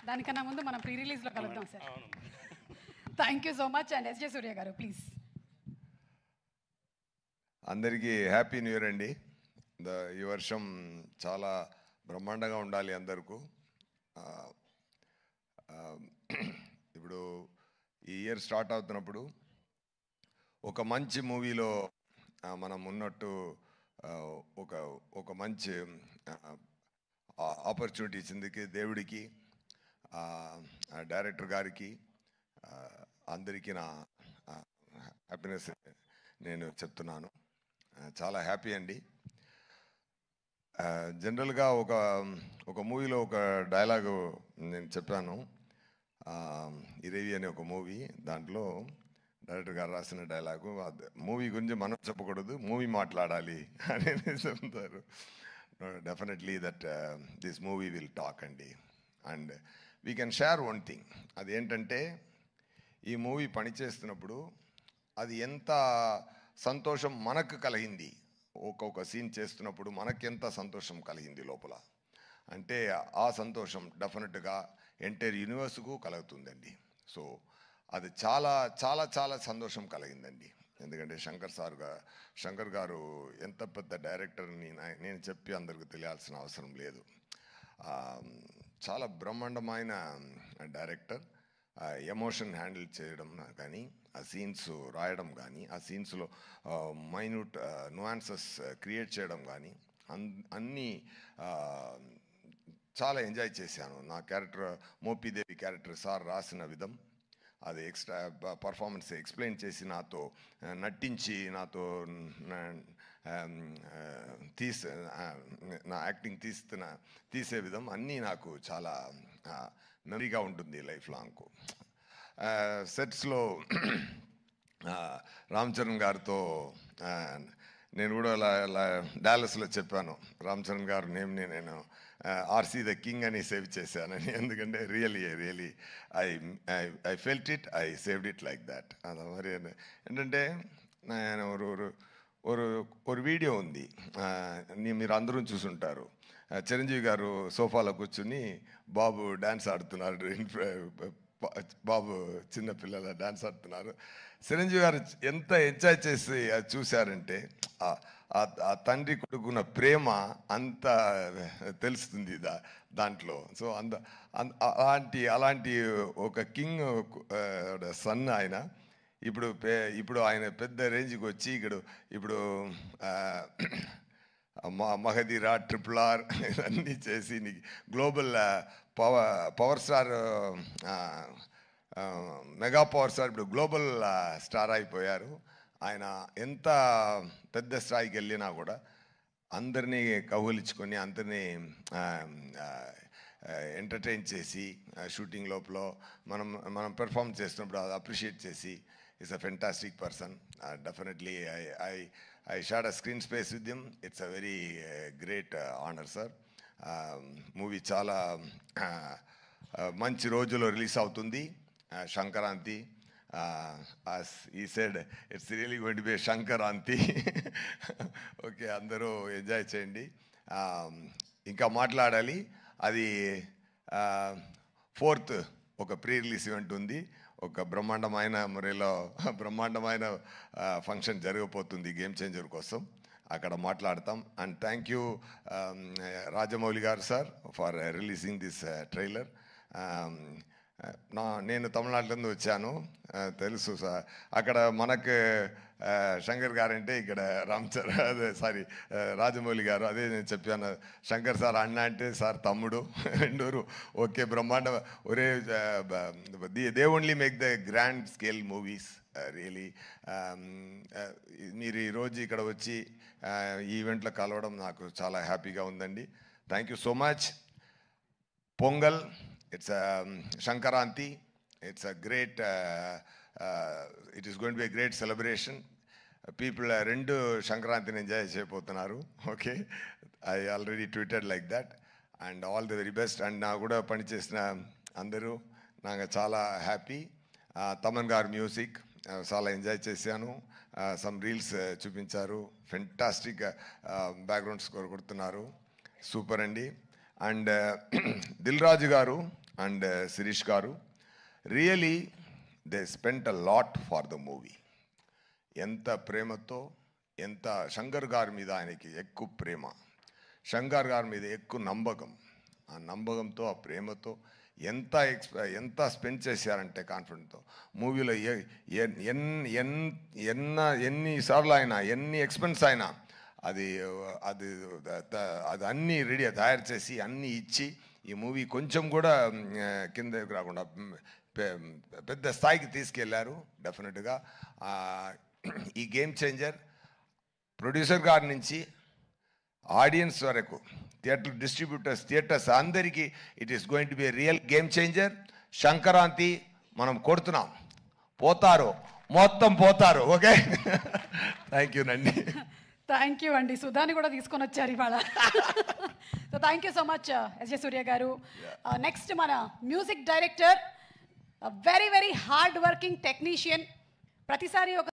దానికన్నా ముందు మనం ప్రీ రిలీజ్లో కలుద్దాం sir. Thank you so much. And SJ Suryah garu please. అందరికీ హ్యాపీ న్యూ ఇయర్ అండి. ఈ వర్షం చాలా బ్రహ్మాండంగా ఉండాలి అందరికీ. ఇప్పుడు ఈ ఇయర్ స్టార్ట్ అవుతున్నప్పుడు ఒక మంచి మూవీలో మనం ఉన్నట్టు ఒక మంచి ఆపర్చునిటీ ఇచ్చిందికి దేవుడికి, డైరెక్టర్ గారికి, అందరికీ నా హ్యాపీనెస్ నేను చెప్తున్నాను. చాలా హ్యాపీ అండి. జనరల్గా ఒక మూవీలో ఒక డైలాగు నేను చెప్పాను. ఇరేవి అనే ఒక మూవీ, దాంట్లో డైరెక్టర్ గారు రాసిన డైలాగు, మూవీ గురించి మనం చెప్పకూడదు, మూవీ మాట్లాడాలి అని చెప్తారు. Definitely that this movie will talk అండి. And we can share one thing. అదేంటంటే ఈ మూవీ పనిచేస్తున్నప్పుడు అది ఎంత సంతోషం మనకు కలిగింది, ఒక్కొక్క సీన్ చేస్తున్నప్పుడు మనకెంత సంతోషం కలిగింది లోపల అంటే ఆ సంతోషం డెఫినెట్గా ఎంటైర్ యూనివర్స్కు కలుగుతుందండి. సో అది చాలా చాలా చాలా సంతోషం కలిగిందండి. ఎందుకంటే శంకర్ గారు ఎంత పెద్ద డైరెక్టర్ని నేను చెప్పి అందరికి తెలియాల్సిన అవసరం లేదు. చాలా బ్రహ్మాండమైన డైరెక్టర్. ఎమోషన్ హ్యాండిల్ చేయడం కానీ, ఆ సీన్స్ రాయడం కానీ, ఆ సీన్స్లో మైన్యూట్ నువాన్సెస్ క్రియేట్ చేయడం కానీ అన్నీ చాలా ఎంజాయ్ చేశాను. నా క్యారెక్టర్ మోపిదేవి క్యారెక్టర్ సార్ రాసిన విధం, అది ఎక్స్ట్రా పర్ఫార్మెన్స్ ఎక్స్ప్లెయిన్ చేసి నాతో నటించి నాతో నా యాక్టింగ్ తీసే విధం అన్నీ నాకు చాలా మెమరీగా ఉంటుంది లైఫ్ లాంగ్కు. సెట్స్లో రామ్ చరణ్ గారితో నేను కూడా డాలస్లో చెప్పాను, రామ్ చరణ్ గారు నేమ్ని నేను ఆర్సీ ద కింగ్ అని సేవ్ చేశానని. ఎందుకంటే really I felt it, I saved it like that. అది మరి ఏంటంటే నేను ఒక వీడియో ఉంది, మీరు అందరూ చూసుంటారు. చిరంజీవి గారు సోఫాలో కూర్చుని బాబు డ్యాన్స్ ఆడుతున్నారు, బాబు చిన్నపిల్లల డ్యాన్స్ ఆడుతున్నారు. చిరంజీవి గారు ఎంత ఎంజాయ్ చేసి అది చూశారంటే ఆ తండ్రి కొడుకున్న ప్రేమ అంత తెలుస్తుంది దాంట్లో. సో అలాంటి ఒక కింగ్ సన్ ఆయన. ఇప్పుడు ఆయన పెద్ద రేంజ్కి వచ్చి ఇప్పుడు మహదీరా, RRR ఇవన్నీ చేసి global power star, mega power star, ఇప్పుడు గ్లోబల్ స్టార్ అయిపోయారు. ఆయన ఎంత పెద్ద స్థాయికి వెళ్ళినా కూడా అందరినీ కౌగిలించుకొని అందరినీ ఎంటర్టైన్ చేసి షూటింగ్ లోపల మనం పెర్ఫామ్ చేస్తున్నప్పుడు అది అప్రిషియేట్ చేసి is a fantastic person. Definitely I shared a screen space with him. It's a very great honor, sir. Movie చాలా మంచి రోజులో రిలీజ్ అవుతుంది, Sankranti. As he said, it's really going to be a Sankranti. Okay, అందరూ enjoy చేయండి. ఇంకా మాట్లాడాలి. అది 4th ఒక ప్రీ రిలీజ్ ఈవెంట్ ఉంది. ఒక బ్రహ్మాండమైన మురేలో బ్రహ్మాండమైన ఫంక్షన్ జరగబోతుంది గేమ్ చేంజర్ కోసం, అక్కడ మాట్లాడతాం. అండ్ థ్యాంక్ యూ రాజమౌళి గారు sir for releasing this trailer. నేను తమిళనాడులో వచ్చాను, తెలుసు సార్. అక్కడ మనకు శంకర్ గారు అంటే ఇక్కడ రాజమౌళి గారు, అదే నేను చెప్పాను. శంకర్ సార్ అన్న అంటే సార్ తమ్ముడు, రెండూరు ఓకే బ్రహ్మాండ. ఒరే they only make the grand scale movies really. మీరు ఈరోజు ఇక్కడ వచ్చి ఈ ఈవెంట్లో కలవడం నాకు చాలా హ్యాపీగా ఉందండి. Thank you so much. Pongal, it's Shankaranti. It's a great it is going to be a great celebration. People rendu Shankarantini enjoy cheyapotunnaru. Okay, I already tweeted like that. And all the very best. And na kuda pani chesina andaru naanga chaala happy. Taman garu music chaala enjoy chesanu. Some reels chupincharu, fantastic background score kodutunnaru, super andi. And Dil Raju garu and Shirish garu, really they spent a lot for the movie. ఎంత ప్రేమతో, ఎంత శంకర్ గారి మీద ఆయనకి ఎక్కువ ప్రేమ, శంకర్ గారి మీద ఎక్కువ నమ్మకం, ఆ నమ్మకంతో ఆ ప్రేమతో ఎంత స్పెండ్ చేశారంటే కాన్ఫిడెంట్తో మూవీలో ఎన్నిసార్లు అయినా ఎన్ని ఎక్స్పెన్స్ అయినా అది అది అది అన్నీ రెడీ తయారు చేసి అన్నీ ఇచ్చి ఈ మూవీ కొంచెం కూడా కిందకి రాకుండా పెద్ద స్థాయికి తీసుకెళ్లారు. డెఫినెట్గా ఈ గేమ్ చేంజర్ ప్రొడ్యూసర్ గారి నుంచి ఆడియన్స్ వరకు, థియేటర్ డిస్ట్రిబ్యూటర్స్, థియేటర్స్ అందరికీ it is going to be real Game Changer. Sankranti మనం కొడుతున్నాం, పోతారు, మొత్తం పోతారు. ఓకే, థ్యాంక్ యూ నండి. థ్యాంక్ యూ అండి. సుధాని కూడా తీసుకొని వచ్చారు ఇవాళ. So thank you so much SJ Suryah garu. Next మన music director, very very hard working technician, ప్రతిసారి ఒక